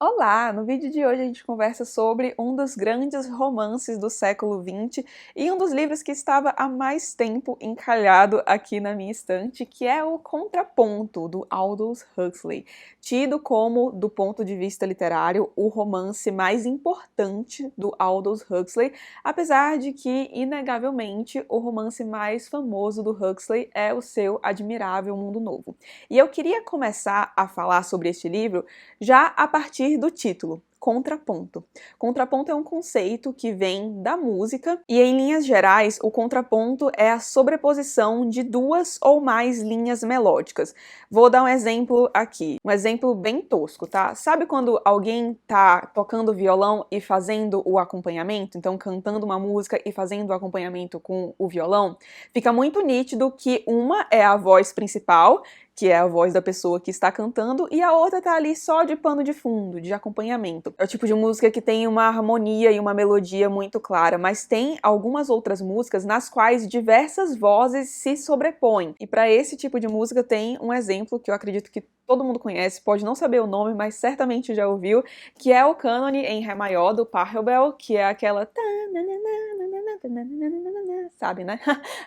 Olá! No vídeo de hoje a gente conversa sobre um dos grandes romances do século XX e um dos livros que estava há mais tempo encalhado aqui na minha estante, que é o Contraponto, do Aldous Huxley, tido como, do ponto de vista literário, o romance mais importante do Aldous Huxley, apesar de que, inegavelmente, o romance mais famoso do Huxley é o seu admirável Mundo Novo. E eu queria começar a falar sobre este livro já a partir do título, contraponto. Contraponto é um conceito que vem da música e, em linhas gerais, o contraponto é a sobreposição de duas ou mais linhas melódicas. Vou dar um exemplo aqui, um exemplo bem tosco, tá? Sabe quando alguém tá tocando violão e fazendo o acompanhamento? Então, cantando uma música e fazendo o acompanhamento com o violão? Fica muito nítido que uma é a voz principal, que é a voz da pessoa que está cantando, e a outra tá ali só de pano de fundo, de acompanhamento. É o tipo de música que tem uma harmonia e uma melodia muito clara, mas tem algumas outras músicas nas quais diversas vozes se sobrepõem. E para esse tipo de música tem um exemplo que eu acredito que todo mundo conhece, pode não saber o nome, mas certamente já ouviu, que é o cânone em Ré maior do Pachelbel, que é aquela... sabe, né?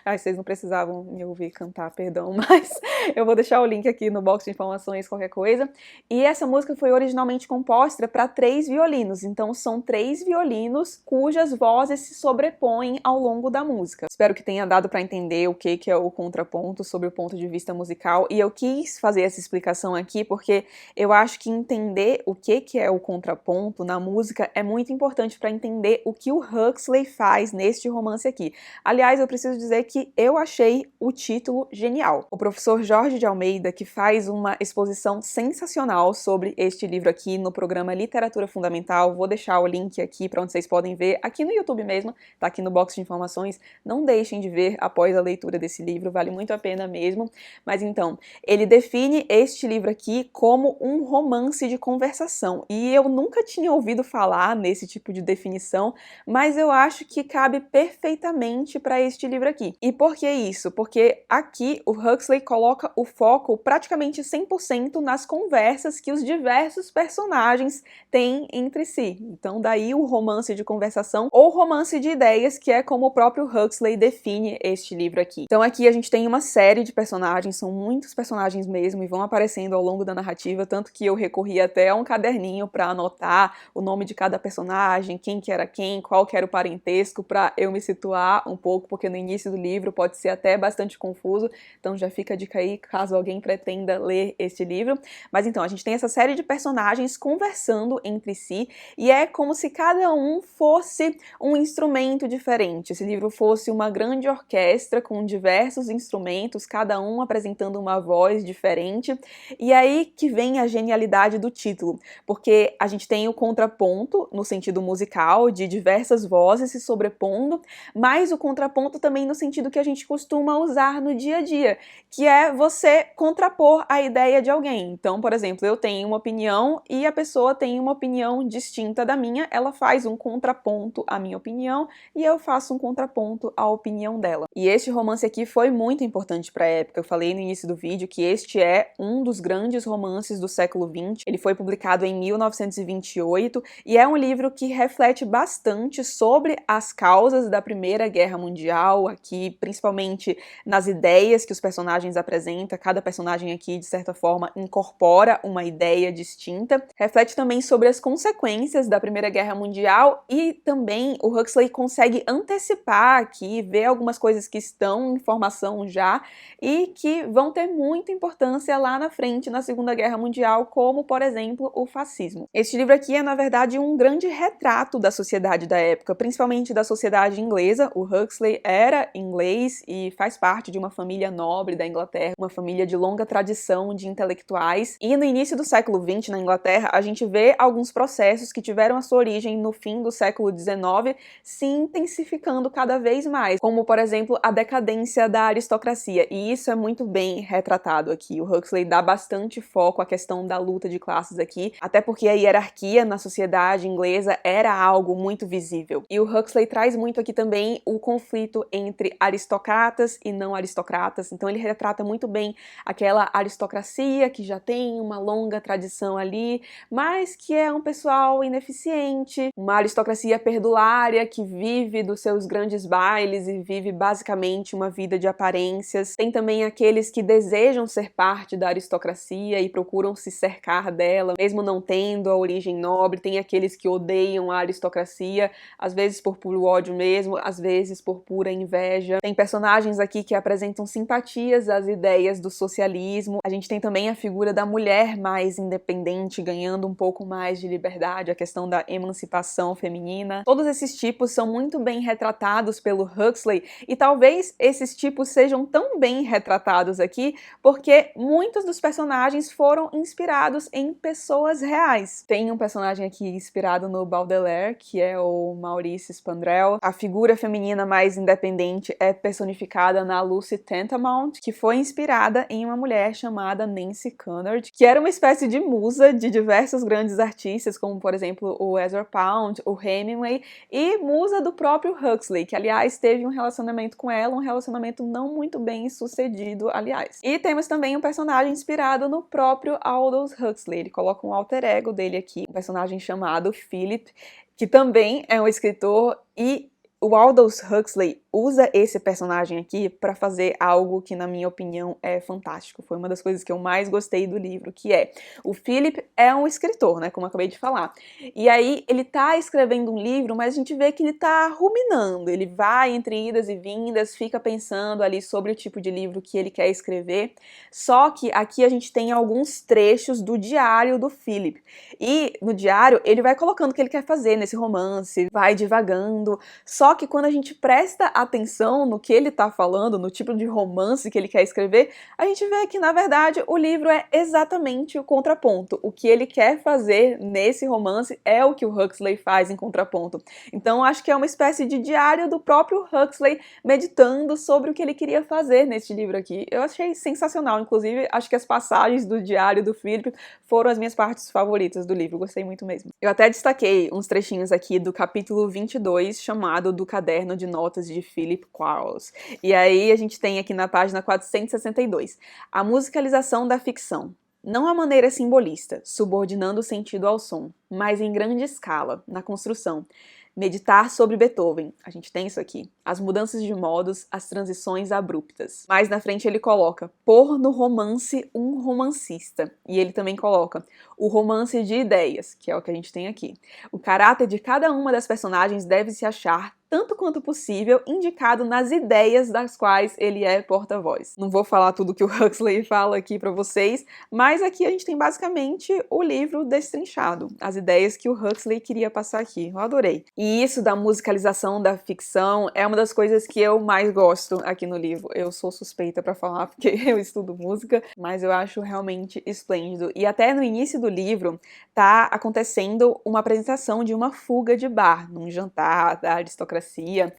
Ai, vocês não precisavam me ouvir cantar, perdão, mas eu vou deixar o link aqui no box de informações, qualquer coisa. E essa música foi originalmente composta para 3 violinos, então são 3 violinos cujas vozes se sobrepõem ao longo da música. Espero que tenha dado para entender o que é o contraponto sob o ponto de vista musical, e eu quis fazer essa explicação aqui porque eu acho que entender o que é o contraponto na música é muito importante para entender o que o Huxley faz neste romance aqui. Aliás, eu preciso dizer que eu achei o título genial. O professor Jorge de Almeida, que faz uma exposição sensacional sobre este livro aqui no programa Literatura Fundamental, vou deixar o link aqui para onde vocês podem ver, aqui no YouTube mesmo, tá aqui no box de informações, não deixem de ver após a leitura desse livro, vale muito a pena mesmo. Mas então, ele define este livro aqui como um romance de conversação, e eu nunca tinha ouvido falar nesse tipo de definição, mas eu acho que cabe perfeitamente para este livro aqui. E por que isso? Porque aqui o Huxley coloca o foco praticamente 100% nas conversas que os diversos personagens têm entre si. Então daí o romance de conversação ou romance de ideias, que é como o próprio Huxley define este livro aqui. Então aqui a gente tem uma série de personagens, são muitos personagens mesmo e vão aparecendo ao longo da narrativa, tanto que eu recorri até a um caderninho para anotar o nome de cada personagem, quem que era quem, qual que era o parentesco, para eu me situar um pouco, porque no início do livro pode ser até bastante confuso, então já fica a dica aí caso alguém pretenda ler este livro. Mas então, a gente tem essa série de personagens conversando entre si, e é como se cada um fosse um instrumento diferente, esse livro fosse uma grande orquestra com diversos instrumentos, cada um apresentando uma voz diferente, e aí que vem a genialidade do título, porque a gente tem o contraponto, no sentido musical, de diversas vozes se sobrepondo, mas o contraponto também no sentido que a gente costuma usar no dia a dia, que é você contrapor a ideia de alguém. Então, por exemplo, eu tenho uma opinião e a pessoa tem uma opinião distinta da minha, ela faz um contraponto à minha opinião e eu faço um contraponto à opinião dela. E este romance aqui foi muito importante para a época. Eu falei no início do vídeo que este é um dos grandes romances do século XX. Ele foi publicado em 1928 e é um livro que reflete bastante sobre as causas da Primeira Guerra Mundial, aqui principalmente nas ideias que os personagens apresentam. Cada personagem aqui, de certa forma, incorpora uma ideia distinta. Reflete também sobre as consequências da Primeira Guerra Mundial e também o Huxley consegue antecipar aqui, ver algumas coisas que estão em formação já e que vão ter muita importância lá na frente na Segunda Guerra Mundial, como, por exemplo, o fascismo. Este livro aqui é, na verdade, um grande retrato da sociedade da época, principalmente da sociedade inglesa. O Huxley era inglês e faz parte de uma família nobre da Inglaterra, uma família de longa tradição de intelectuais. E no início do século XX, na Inglaterra, a gente vê alguns processos que tiveram a sua origem no fim do século XIX se intensificando cada vez mais, como, por exemplo, a decadência da aristocracia. E isso é muito bem retratado aqui. O Huxley dá bastante foco à questão da luta de classes aqui, até porque a hierarquia na sociedade inglesa era algo muito visível. E o Huxley traz muito aqui também o conflito conflito entre aristocratas e não aristocratas. Então ele retrata muito bem aquela aristocracia que já tem uma longa tradição ali, mas que é um pessoal ineficiente, uma aristocracia perdulária que vive dos seus grandes bailes e vive basicamente uma vida de aparências. Tem também aqueles que desejam ser parte da aristocracia e procuram se cercar dela, mesmo não tendo a origem nobre. Tem aqueles que odeiam a aristocracia, às vezes por puro ódio mesmo, às vezes por pura inveja. Tem personagens aqui que apresentam simpatias às ideias do socialismo. A gente tem também a figura da mulher mais independente, ganhando um pouco mais de liberdade, a questão da emancipação feminina. Todos esses tipos são muito bem retratados pelo Huxley, e talvez esses tipos sejam tão bem retratados aqui porque muitos dos personagens foram inspirados em pessoas reais. Tem um personagem aqui inspirado no Baudelaire, que é o Maurice Spandrel. A figura feminina mais independente é personificada na Lucy Tantamount, que foi inspirada em uma mulher chamada Nancy Cunard, que era uma espécie de musa de diversos grandes artistas, como por exemplo o Ezra Pound, o Hemingway, e musa do próprio Huxley, que aliás teve um relacionamento com ela, um relacionamento não muito bem sucedido, aliás. E temos também um personagem inspirado no próprio Aldous Huxley. Ele coloca um alter ego dele aqui, um personagem chamado Philip, que também é um escritor, e o Aldous Huxley usa esse personagem aqui para fazer algo que, na minha opinião, é fantástico. Foi uma das coisas que eu mais gostei do livro, que é, o Philip é um escritor, né, como eu acabei de falar. E aí, ele tá escrevendo um livro, mas a gente vê que ele tá ruminando. Ele vai entre idas e vindas, fica pensando ali sobre o tipo de livro que ele quer escrever. Só que aqui a gente tem alguns trechos do diário do Philip. E no diário, ele vai colocando o que ele quer fazer nesse romance, vai divagando. Só que quando a gente presta atenção no que ele tá falando, no tipo de romance que ele quer escrever, a gente vê que, na verdade, o livro é exatamente o contraponto. O que ele quer fazer nesse romance é o que o Huxley faz em contraponto. Então, acho que é uma espécie de diário do próprio Huxley meditando sobre o que ele queria fazer nesse livro aqui. Eu achei sensacional, inclusive, acho que as passagens do diário do Philip foram as minhas partes favoritas do livro, gostei muito mesmo. Eu até destaquei uns trechinhos aqui do capítulo 22, chamado Do Caderno de Notas de Philip Quarles. E aí a gente tem aqui na página 462, a musicalização da ficção. Não a maneira simbolista, subordinando o sentido ao som, mas em grande escala, na construção. Meditar sobre Beethoven, a gente tem isso aqui, as mudanças de modos, as transições abruptas. Mais na frente ele coloca, pôr no romance um romancista. E ele também coloca, o romance de ideias, que é o que a gente tem aqui. O caráter de cada uma das personagens deve se achar, tanto quanto possível, indicado nas ideias das quais ele é porta-voz. Não vou falar tudo que o Huxley fala aqui para vocês, mas aqui a gente tem basicamente o livro destrinchado, as ideias que o Huxley queria passar aqui. Eu adorei. E isso da musicalização da ficção é uma das coisas que eu mais gosto aqui no livro. Eu sou suspeita para falar porque eu estudo música, mas eu acho realmente esplêndido. E até no início do livro tá acontecendo uma apresentação de uma fuga de bar, num jantar da aristocracia.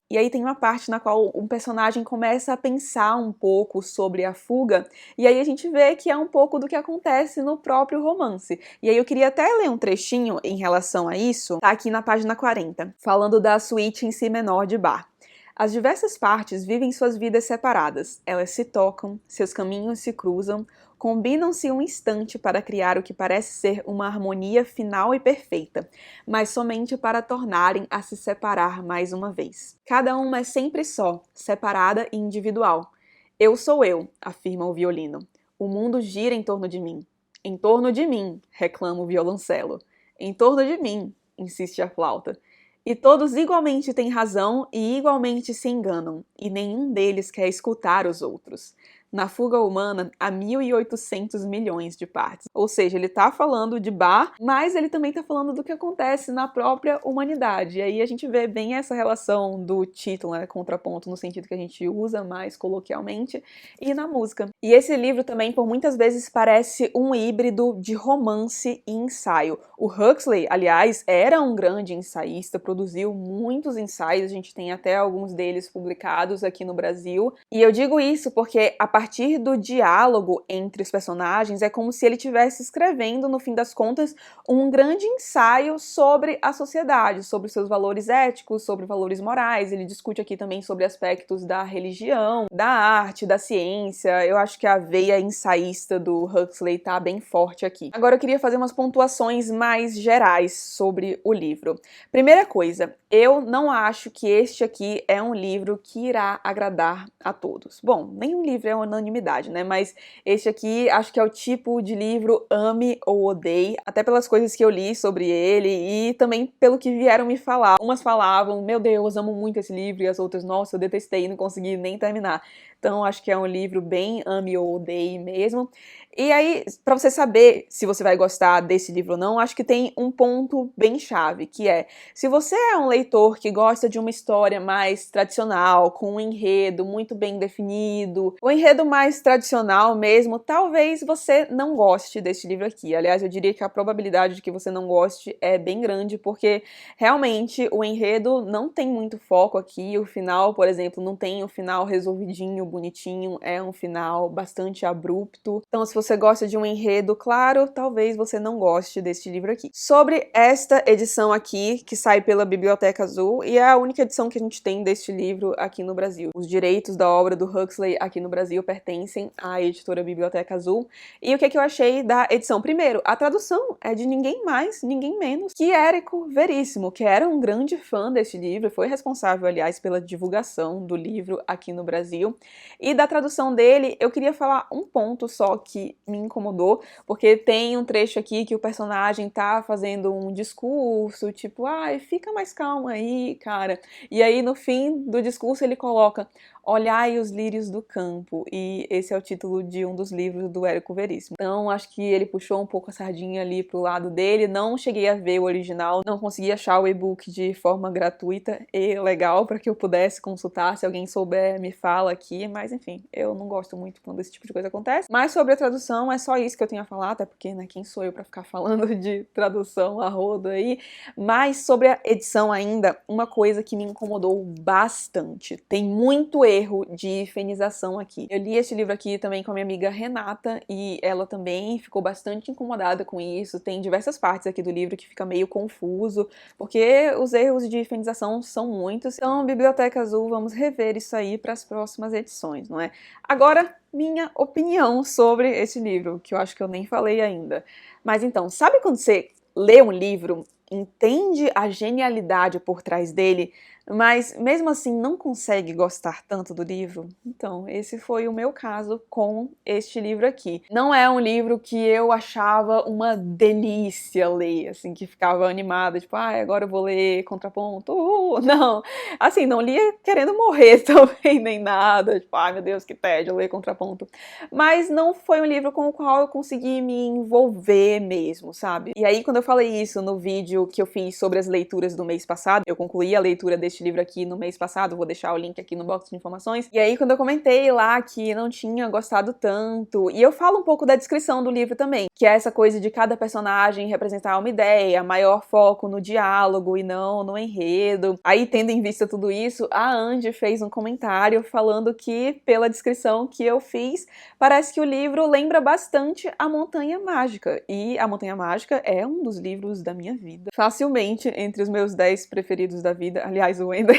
E aí tem uma parte na qual um personagem começa a pensar um pouco sobre a fuga, e aí a gente vê que é um pouco do que acontece no próprio romance. E aí eu queria até ler um trechinho em relação a isso, tá aqui na página 40, falando da suíte em si menor de bar. As diversas partes vivem suas vidas separadas, elas se tocam, seus caminhos se cruzam, combinam-se um instante para criar o que parece ser uma harmonia final e perfeita, mas somente para tornarem a se separar mais uma vez. Cada uma é sempre só, separada e individual. Eu sou eu, afirma o violino. O mundo gira em torno de mim. Em torno de mim, reclama o violoncelo. Em torno de mim, insiste a flauta. E todos igualmente têm razão e igualmente se enganam, e nenhum deles quer escutar os outros. Na fuga humana, há 1.800 milhões de partes. Ou seja, ele tá falando de bar, mas ele também tá falando do que acontece na própria humanidade. E aí a gente vê bem essa relação do título, né, contraponto, no sentido que a gente usa mais coloquialmente, e na música. E esse livro também, por muitas vezes, parece um híbrido de romance e ensaio. O Huxley, aliás, era um grande ensaísta, produziu muitos ensaios, a gente tem até alguns deles publicados aqui no Brasil. E eu digo isso porque, a partir partir do diálogo entre os personagens, é como se ele estivesse escrevendo, no fim das contas, um grande ensaio sobre a sociedade, sobre seus valores éticos, sobre valores morais. Ele discute aqui também sobre aspectos da religião, da arte, da ciência. Eu acho que a veia ensaísta do Huxley tá bem forte aqui. Agora eu queria fazer umas pontuações mais gerais sobre o livro. Primeira coisa, eu não acho que este aqui é um livro que irá agradar a todos. Bom, nenhum livro é unanimidade, né? Mas este aqui acho que é o tipo de livro ame ou odeie, até pelas coisas que eu li sobre ele e também pelo que vieram me falar. Umas falavam, meu Deus, amo muito esse livro, e as outras, nossa, eu detestei, não consegui nem terminar. Então acho que é um livro bem ame ou odeie mesmo. E aí, pra você saber se você vai gostar desse livro ou não, acho que tem um ponto bem chave, que é, se você é um leitor que gosta de uma história mais tradicional, com um enredo muito bem definido, o enredo mais tradicional mesmo, talvez você não goste desse livro aqui. Aliás, eu diria que a probabilidade de que você não goste é bem grande, porque realmente o enredo não tem muito foco aqui. O final, por exemplo, não tem o final resolvidinho, bonitinho, é um final bastante abrupto. Então, se você gosta de um enredo claro, talvez você não goste deste livro aqui. Sobre esta edição aqui, que sai pela Biblioteca Azul, e é a única edição que a gente tem deste livro aqui no Brasil. Os direitos da obra do Huxley aqui no Brasil pertencem à editora Biblioteca Azul. E o que eu achei da edição? Primeiro, a tradução é de ninguém mais, ninguém menos que Érico Veríssimo, que era um grande fã deste livro, foi responsável, aliás, pela divulgação do livro aqui no Brasil. E da tradução dele, eu queria falar um ponto só que me incomodou, porque tem um trecho aqui que o personagem tá fazendo um discurso, tipo, ai, fica mais calmo aí, cara. E aí, no fim do discurso, ele coloca: olhai os lírios do campo, e esse é o título de um dos livros do Érico Veríssimo. Então, acho que ele puxou um pouco a sardinha ali pro lado dele, não cheguei a ver o original, não consegui achar o e-book de forma gratuita e legal para que eu pudesse consultar. Se alguém souber, me fala aqui, mas enfim, eu não gosto muito quando esse tipo de coisa acontece. Mas sobre a tradução, é só isso que eu tenho a falar, até porque, né, quem sou eu para ficar falando de tradução a rodo aí. Mas sobre a edição ainda, uma coisa que me incomodou bastante, tem muito erro de hifenização aqui. Eu li esse livro aqui também com a minha amiga Renata e ela também ficou bastante incomodada com isso. Tem diversas partes aqui do livro que fica meio confuso, porque os erros de hifenização são muitos. Então, Biblioteca Azul, vamos rever isso aí para as próximas edições, não é? Agora, minha opinião sobre esse livro, que eu acho que eu nem falei ainda. Mas então, sabe quando você lê um livro, entende a genialidade por trás dele, mas mesmo assim não consegue gostar tanto do livro? Então, esse foi o meu caso com este livro aqui. Não é um livro que eu achava uma delícia ler, assim, que ficava animada, tipo, ah, agora eu vou ler Contraponto, não, assim, não lia querendo morrer também, nem nada, tipo, ai meu Deus, que tédio ler Contraponto, mas não foi um livro com o qual eu consegui me envolver mesmo, sabe? E aí, quando eu falei isso no vídeo que eu fiz sobre as leituras do mês passado, eu concluí a leitura deste livro aqui no mês passado, vou deixar o link aqui no box de informações, e aí quando eu comentei lá que não tinha gostado tanto, e eu falo um pouco da descrição do livro também, que é essa coisa de cada personagem representar uma ideia, maior foco no diálogo e não no enredo. Aí, tendo em vista tudo isso, a Andy fez um comentário falando que, pela descrição que eu fiz, parece que o livro lembra bastante A Montanha Mágica, e A Montanha Mágica é um dos livros da minha vida, facilmente entre os meus 10 preferidos da vida. Aliás, o Wendel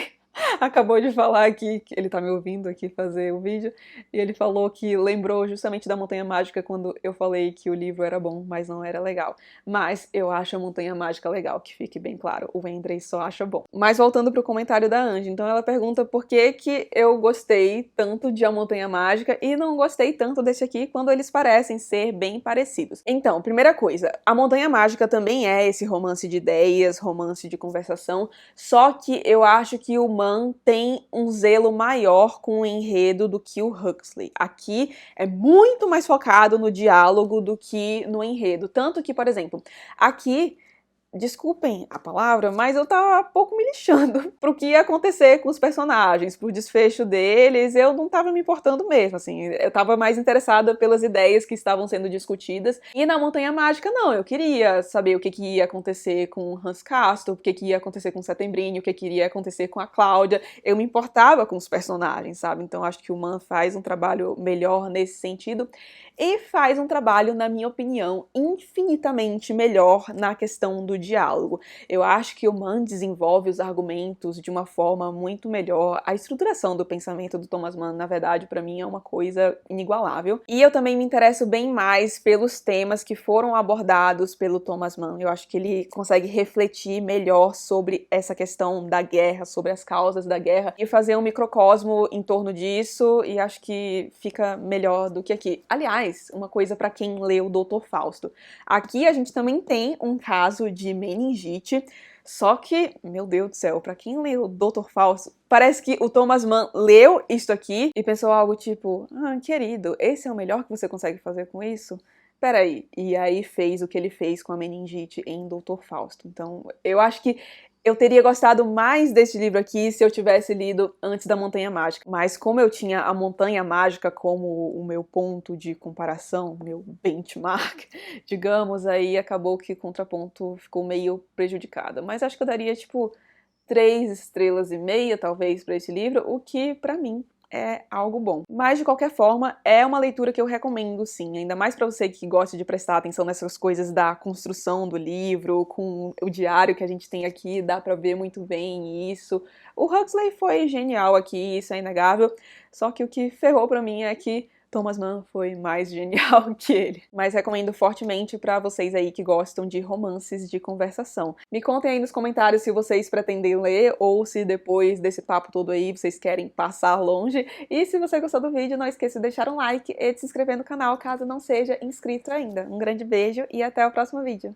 acabou de falar aqui, que ele tá me ouvindo aqui fazer o vídeo, e ele falou que lembrou justamente da Montanha Mágica quando eu falei que o livro era bom, mas não era legal. Mas eu acho a Montanha Mágica legal, que fique bem claro, o Wendley só acha bom. Mas voltando pro comentário da Angie, então ela pergunta por que que eu gostei tanto de A Montanha Mágica e não gostei tanto desse aqui quando eles parecem ser bem parecidos. Então, primeira coisa, A Montanha Mágica também é esse romance de ideias, romance de conversação, só que eu acho que o Mann tem um zelo maior com o enredo do que o Huxley. Aqui é muito mais focado no diálogo do que no enredo. Tanto que, por exemplo, aqui desculpem a palavra, mas eu tava um pouco me lixando pro que ia acontecer com os personagens, pro desfecho deles, eu não tava me importando mesmo, assim, eu tava mais interessada pelas ideias que estavam sendo discutidas, e na Montanha Mágica não, eu queria saber o que ia acontecer com Hans Castorp, o que ia acontecer com Settembrini, o que iria acontecer com a Cláudia, eu me importava com os personagens, sabe, então acho que o Mann faz um trabalho melhor nesse sentido, e faz um trabalho, na minha opinião, infinitamente melhor na questão do diálogo. Eu acho que o Mann desenvolve os argumentos de uma forma muito melhor. A estruturação do pensamento do Thomas Mann, na verdade, para mim é uma coisa inigualável. E eu também me interesso bem mais pelos temas que foram abordados pelo Thomas Mann. Eu acho que ele consegue refletir melhor sobre essa questão da guerra, sobre as causas da guerra, e fazer um microcosmo em torno disso, e acho que fica melhor do que aqui. Aliás, uma coisa para quem leu o Dr. Fausto. Aqui a gente também tem um caso de meningite, só que, meu Deus do céu, para quem leu o Dr. Fausto, parece que o Thomas Mann leu isto aqui e pensou algo tipo, querido, esse é o melhor que você consegue fazer com isso? Peraí, e aí fez o que ele fez com a meningite em Dr. Fausto. Então, eu acho que eu teria gostado mais desse livro aqui se eu tivesse lido antes da Montanha Mágica, mas como eu tinha a Montanha Mágica como o meu ponto de comparação, meu benchmark, digamos, aí acabou que o contraponto ficou meio prejudicada. Mas acho que eu daria, tipo, 3,5 estrelas talvez para esse livro, o que, pra mim, é algo bom. Mas, de qualquer forma, é uma leitura que eu recomendo, sim. Ainda mais para você que gosta de prestar atenção nessas coisas da construção do livro, com o diário que a gente tem aqui, dá para ver muito bem isso. O Huxley foi genial aqui, isso é inegável. Só que o que ferrou para mim é que Thomas Mann foi mais genial que ele. Mas recomendo fortemente para vocês aí que gostam de romances de conversação. Me contem aí nos comentários se vocês pretendem ler ou se depois desse papo todo aí vocês querem passar longe. E se você gostou do vídeo, não esqueça de deixar um like e de se inscrever no canal caso não seja inscrito ainda. Um grande beijo e até o próximo vídeo.